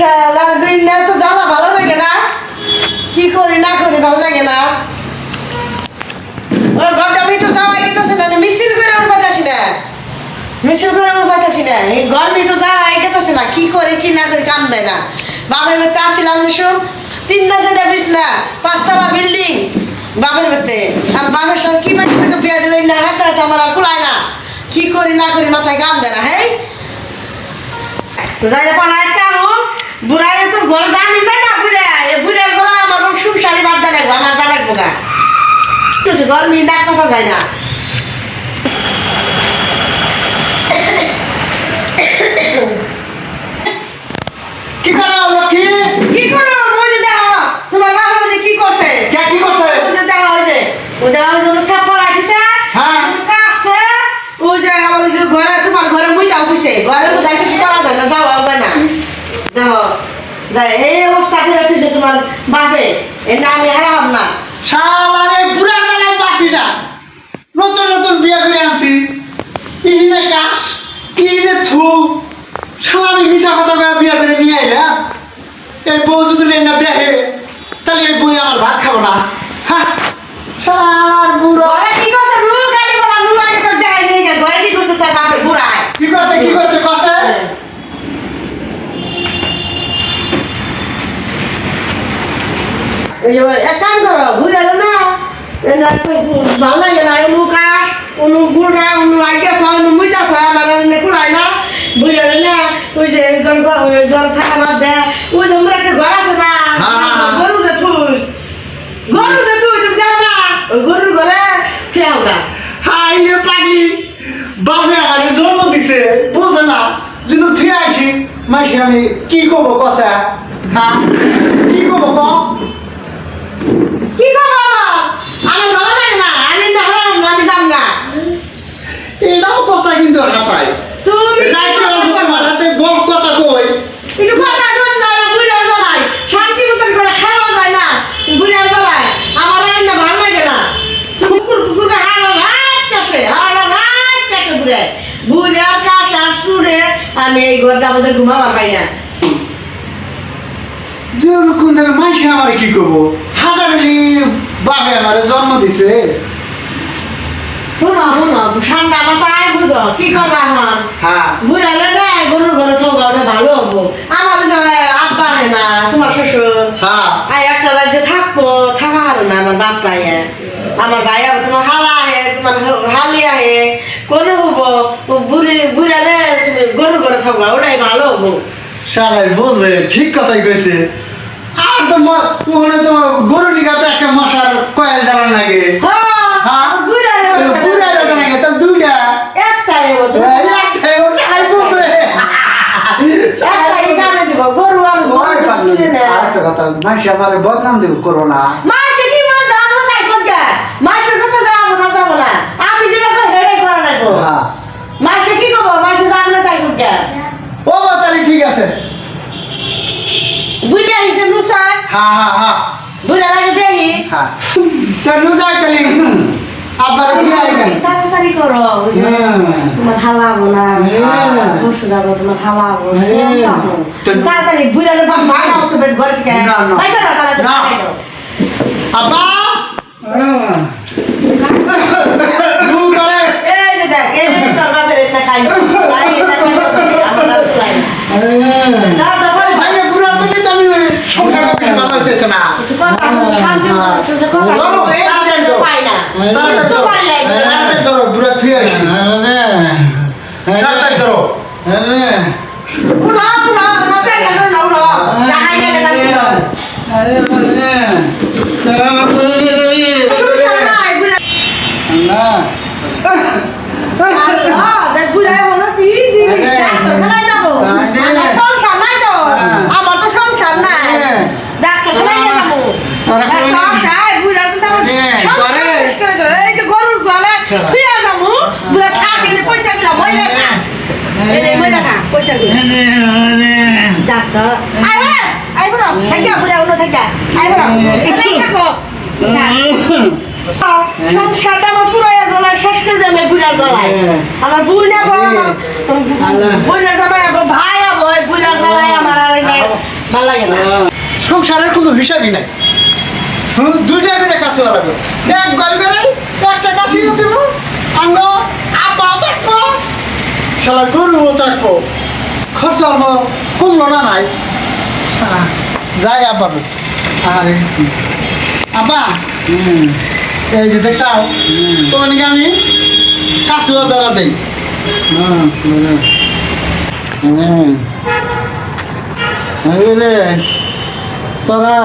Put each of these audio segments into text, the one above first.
শালার বিন্না তো জ্বালা ভালো লাগে না, কি করি না করি ভালো লাগে না। ওই ঘরটা আমি তো যাওয়াই গেতেছি না, মিছিল করে উঠবাইতেছি না, মিছিল করে উঠবাইতেছি না, এই গরমে তো যাওয়াই গেতেছি না, কি করে কি না করে কাম দেয় না। বাপের বাড়িতে আসছিলাম যেসব 3-4টা বিছনা, 5তলা বিল্ডিং বাপের বাড়িতে, আর বাপের সাথে কি মাটি থেকে বিয়া দিলে না, হাঁটা হাঁটা আমার আর কুলায় না, কি করি না করি মাথায় কাম দেয় না। হ্যাঁ যাইলে পড়াইছ কেন বুড়াই তোর ঘরে জানি যায় না, বুড়া বুড়ার জ্বালা আমার সংসারী বাদ দেয় লাগবো, আমার যা লাগবো গা গরমি ডাক কথা যায় না। কি করো লক্ষ্মী? কি করো ওই যে দেখো তোমার বাবা যে কি করছে, কি করছে? ওই যে দেখো ওই যে সাপা রাখিছে, হ্যাঁ কাছে ওই যে আমাদের যে ঘরে তোমার ঘরে মুইটা উঠছে, ঘরে বোধহয় কিছু করা যায় না, যাওয়া যায় না। দেখো যাই এই অবস্থা করে তুই তোমার বাপে এর না আমি হারাম না। শালারে বুড়া কালাই বাসি না, নতুন নতুন বিয়ে করে আনছি, ইহিনে কাশ ইহিনে থু, শালা আমি মিশা কথা করে বিয়ে করে নিয়ে আইলাম। এই বউ যদি না দেখে তাহলে এই বই আমার ভাত খাবো না। হ্যাঁ শালার বুড়ো ঘরে কি করছে রুল গালি বলা রুল আগে তো দেয় নেই, ঘরে কি করছে তার বাপে বুড়ায় কি করছে কষে? এক কাম করো বুঝালো না, ভালো লাগে না, অনু কাশ অনু বুড়া অনু আগে খাওয়া অনু মুইটা খাওয়া আমার কুড়াই না বুঝালো না। ওই যে ঘর থাকা বাদ দেয়, ওই যে আমরা একটা ঘর আছে না, গরু যে থুই তুমি যাও না, ওই গরুর ঘরে খেয়াও না। হাই রে পাগলি, বাপে আমাকে জন্ম দিছে বুঝে না, যদি থুয়ে আসি মাসি আমি কি করবো কষা? হ্যাঁ কি করবো ক? কি করবো আমার ভালো লাগে না, আমি না হারাম না, আমি যাম না। এটাও কথা কিন্তু হাসাই, তুমি হাতে গপ কথা কই। একটু কথা কন যায় না, বুড়ার জ্বালাই শান্তি মতন করে খাওয়া যায় না, বুড়ার জ্বালায় আমার রান্না ভালো লাগে না। কুকুরকে হারাচ্ছে বুড়ার কাশ আর সুরে আমি এই ঘরটা আমাদের ঘুমাবার পাই না। কোন জায়গায় মাসি আমার কি করবো? হাজারি বাপে আমার জন্ম দিছে। শোনো ঠান্ডা মাথায় বুঝো কি করবা এখন? হ্যাঁ বুড়ালে না গরুর ঘরে থাকা ওটা ভালো হবো। আমার যে আব্বা হয় না তোমার শ্বশুর, হ্যাঁ একটা রাজ্যে থাকবো, থাকা হারো না আমার বাপ পাইয়ে, আমার ভাই আবার তোমার হালা আহে, তোমার হালি আহে, কোনো হবো বুড়ালে তুমি গরুর ঘরে থাকবা ওটাই ভালো হবো। শালাই বোঝে ঠিক কথাই কইছে। আর তো ওখানে তো গরু নিকা তো একটা মশার কয়েল জ্বালান লাগে। হ্যাঁ বুড়ালে পুরা জ্বালান লাগে তার দুইটা একটাই হবো, একটাই ও শালাই বোঝে। একটাই কামে দিব গরু আর ওই পাগলি, গরু না। আরেকটা কথা মাসি আমার বদনাম দেব করবো না। মাসে কি মন যাবো না কোনটা মাসের কথা যাবো না আমি যেটা কই হেডে করা লাগবো। হ্যাঁ মাসে কি করবো, মাসে যাবো না তাই কোনটা ও তাহলে ঠিক আছে। বুঝে আহিছে নুসাই হ্যাঁ হ্যাঁ হ্যাঁ বুঝে লাগে দেখি হ্যাঁ তাহলে যাই তাহলে আবার ঠিক আছে। তাড়াতাড়ি করো তোমার হালাবো না, বসে যাবো তোমার হালাবো তাড়াতাড়ি বুঝে ভাগা হতো ঘর থেকে আব্বা এই যে দেখ এই তোর বাপের এটা খাই আমার তো সংসার নাই, ডাক্তার গরুর গলা ফিরে যাবো পয়সা গুলা বইলে না পয়সা গুলো ডাক্তার আইবো থাকা বুড়া অন্য থাকা আইবো থাকো সংসারটা আমার পুরাই জ্বলায় শেষ করে যাবে বুড়ার জ্বলায় আমার বুড় নেবো আমার বুড়ার জ্বলায় ভাই হবো বুড়ার জ্বলায় আমার আর ভাল লাগে না সংসারের কোনো হিসাবই নাই। দুইটা করে কাছে লাগবে, এক গল করে একটা কাছে দেবো, আমরা আপা থাকবো, শালা গরুও থাকবো, খরচা হলো কমলো না নাই। যাই আব্বা, আরে আব্বা এই যে দেখছাও তোমাকে আমি কাছুয়া ধরা দেই। তোরা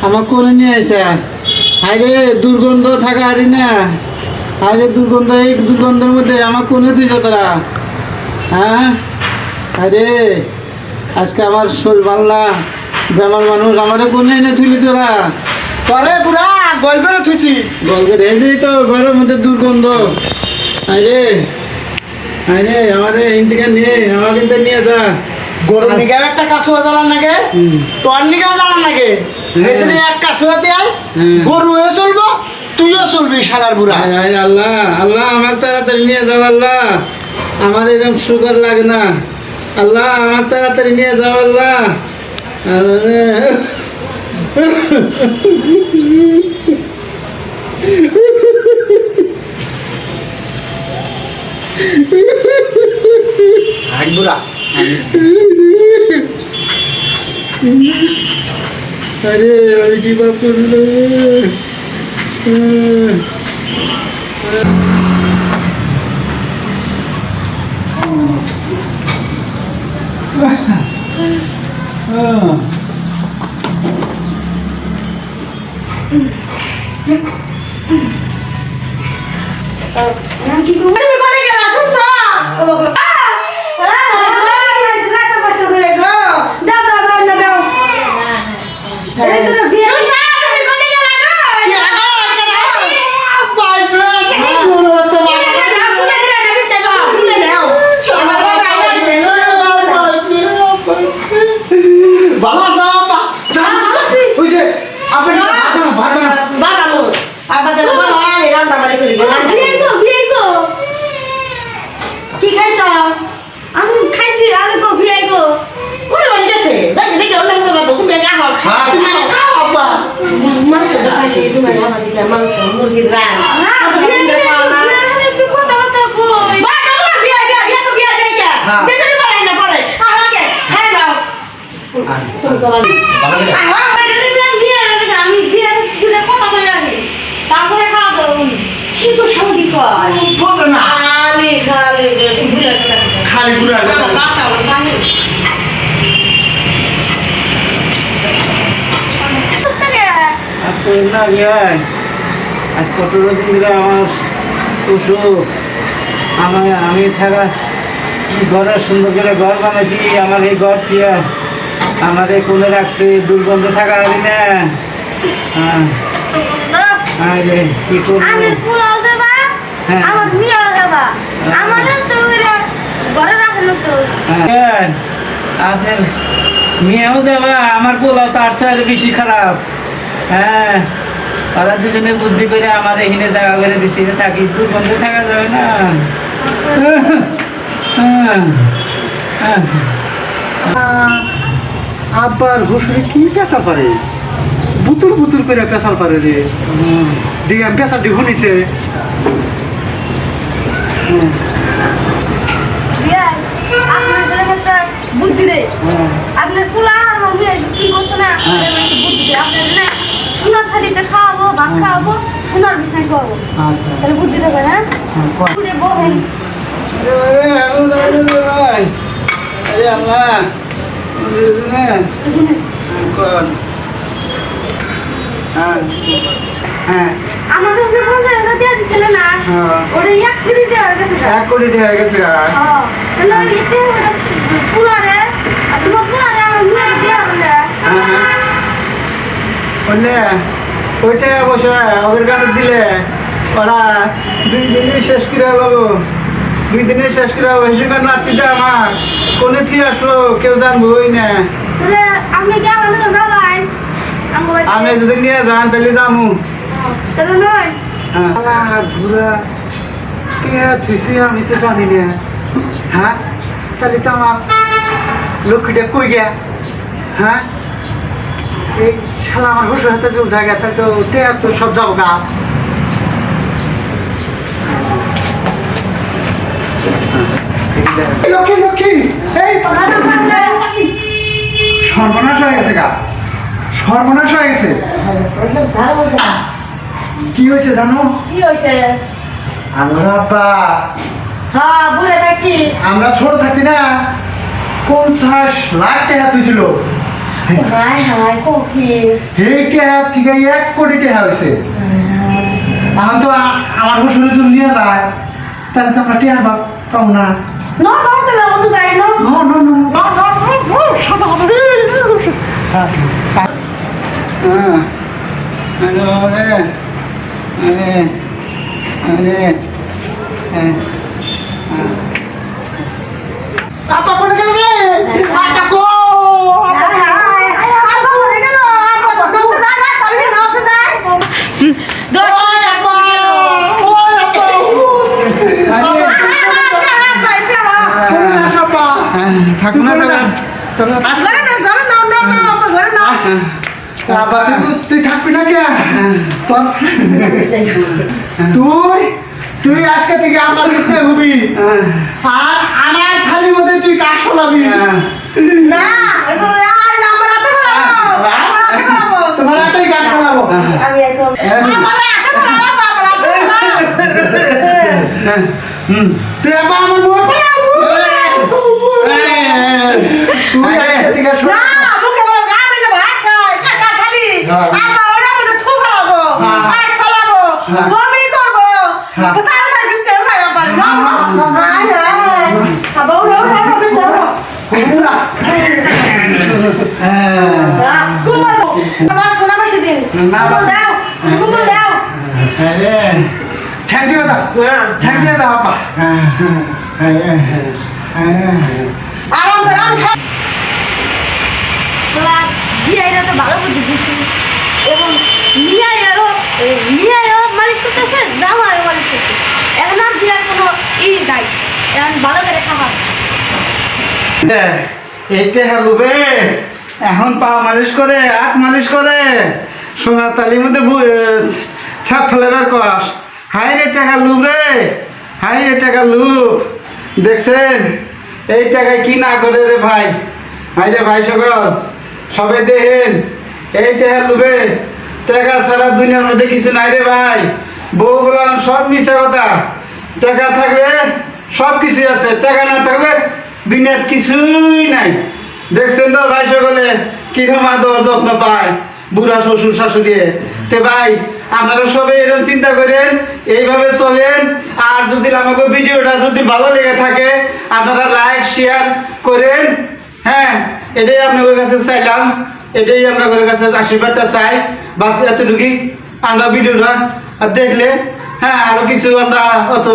আমার করে নিয়ে আসে আরে দুর্গন্ধ থাকা হারি না, আরে দুর্গন্ধ, এই দুর্গন্ধের মধ্যে আমার কোনে দিছ তোরা? হ্যাঁ আরে আজকে আমার শরীর ভাল না, বেমার মানুষ, আমারে কোনে এনে তুলি তোরা? তোরে পুরা গল করে থুইছি। গল্পের এই তো ঘরের মধ্যে দুর্গন্ধ। আরে আরে আমারে হিন্দিকে নিয়ে আমার কিন্তু নিয়ে যা। গরুর নিগাও একটা কাছুয়া জ্বালান লাগে, তোর নিগাও জ্বালান লাগে, এখানে এক কাছুয়া দেয়, গরুও চলবো তুইও চলবি শালার বুড়া। আল্লাহ আল্লাহ আমার তাড়াতাড়ি নিয়ে যাও আল্লাহ, আমার এরকম সুগার লাগে না আল্লাহ, আমার তাড়াতাড়ি নিয়ে যাও আল্লাহ। হাই বুড়া আরে আমি কি বাপ করলো? তুমি কোনে গেলা শুনছো কি খাইছ? আমি খাইছি আগে গো ভিআই গো কোন বাড়ি গেছে? যাই দেখে অন্য কিছু বাদ দাও, তুমি আগে আহ খাও। তুমি খাও আব্বা। মানুষ তো খাইছে, তুমি আগে আমার দিকে মানুষ মুরগির রান। একটু কথা কথা কই বা দাও বিয়া বিয়া বিয়া তো বিয়া বিয়া। দেখে নি পারে না পারে। আগে খাই দাও। তুমি কলা নি। আমি ভিআই দুটো কথা কই রাখি তারপরে খাওয়া দাও। কি তো সঙ্গী কয়? বোঝে না খালি খালি ঘুরে খালি বুড়া না ভাই, আজ কত দিন ধরে আমার অসুখ, আমি থাকা কি ঘরে সুন্দর করে ঘর বানাইছি, আমার এই ঘর থিয়া আমার এই কোলে রাখছে, দুর্গন্ধ থাকা হারি না। আরে কি করবো? আমি পোলাও দেবা হ্যাঁ। আমার মিয়া দেবা আমাদের তো ঘরে রাখলো তো আপনার মেয়েও যাবা, আমার পোলাও তার চেয়ে বেশি খারাপ। হ্যাঁ ওরা দুজনে বুদ্ধি করে আমার এখানে জায়গা করে দিছি, থাকি দুর্গন্ধ থাকা যাবে না। আব্বার হুসুরে কি পেশাল পারে, বুতুর বুতুর করে পেশাল পারে রে। ডিএম পেশালটি শুনিছে। ভিআই আপনার ছেলে একটা বুদ্ধি দেয় আপনার পোলা আর মামি কি করছে না বুদ্ধি দেয় আপনার না সোনার থালিতে খাওয়াবো, ভাত খাওয়াবো, সোনার বিছানায় খাওয়াবো। আচ্ছা তাহলে বুদ্ধি দেবে হ্যাঁ পুরে বহেন আরে আল্লাহ হ্যাঁ হ্যাঁ আমার কাছে 50,000 টাকা দিছিল না ওটা 1 কোটি টাকা হয়ে গেছে 1 কোটি টাকা গেছে। হ্যাঁ তাহলে এতে ওটা পোলারে আর তোমার পোলারে আমার মেয়ে দেওয়া হলে বললে ওইটা অবশ্য ওদের কাছে দিলে ওরা 2 দিনে শেষ করে গেল, 2 দিনে শেষ করে বেশি করে নাতিতে আমার কোনে থেকে আসলো কেউ জানবোই না। তাহলে আপনি কি আমার লোক যাবেন আমি যদি নিয়ে যান তাহলে যামু। তাহলে নয় ঘুরা কে থুইছি আমি তো জানি না। হ্যাঁ তাহলে তো আমার লক্ষ্মীটা কই গিয়া, হ্যাঁ এই শালা আমার হুশুর হাতে চল জায়গা তাহলে তো টেয়া তো সব যাবো গা। লক্ষ্মী লক্ষ্মী এই সর্বনাশ হয়ে গেছে গা, সর্বনাশ হয়ে গেছে। কি হয়েছে জানো? কি হয়েছে? আমরা আব্বা হ্যাঁ বুড়ে থাকি। আমরা ছোট থাকতি না 50 লাখ টাকা তুইছিল, হাই হাই কোকি। এই টাকা থেকে 1 কোটি টাকা হয়েছে। এখন তো আমার শ্বশুর যদি নিয়ে যায় তাহলে তো আমরা টাকা পাবো না। No, no, te la vamos a ir, no. No, no, no, no, no, no, no, shut up. Apa pun kan ni? Aku. থাকুন না আবার তুই থাকবি না কে? তুই তুই আজকে থেকে আমার কাছে হবি আর আমার থালির মধ্যে তুই কাজ শোনাবি। তোমার হাতেই কাজ শোনাবো। তুই আবার আমার মুখ তুই আজকে থেকে থ্যাংক ইউ দাদা, থ্যাংক ইউ দাদা বাবা। বিয়াইরা তো ভালো বুদ্ধি দিয়েছি এবং মিয়াইও মালিশ করতেছে, জামাইও মালিশ করতেছে। এখন আর বিয়ার কোনো নাই, এখন ভালো করে খাবার। এইটা হলুবে এখন পা মালিশ করে, হাত মালিশ করে, সোনার তালির মধ্যে ছাপ ফেলেবার কস। হাই রে টাকা লুব রে, হাই রে টাকা লুব। দেখছেন এই টাকায় কি না করে রে ভাই। হাই রে ভাই সকল সবে দেখেন এই টাকা লুবে, টাকা ছাড়া দুনিয়ার মধ্যে কিছু নাই রে ভাই। বউ বললাম সব মিশা কথা, টাকা থাকলে সব কিছুই আছে, টাকা না থাকলে দুনিয়ার কিছুই নাই। দেখছেন তো ভাই সকলে কিরকম আদর যত্ন পায় বুড়া শ্বশুর শাশুড়ি। তে ভাই আপনারা সবাই এরকম চিন্তা করেন, এইভাবে চলেন। আর যদি আমাকে ভিডিওটা যদি ভালো লেগে থাকে আপনারা লাইক শেয়ার করেন। হ্যাঁ এটাই আপনাদের কাছে চাইলাম, এটাই আপনাদের কাছে আশীর্বাদটা চাই। বাস এতটুকুই। আমরা ভিডিওটা দেখলে হ্যাঁ আরো কিছু আমরা অত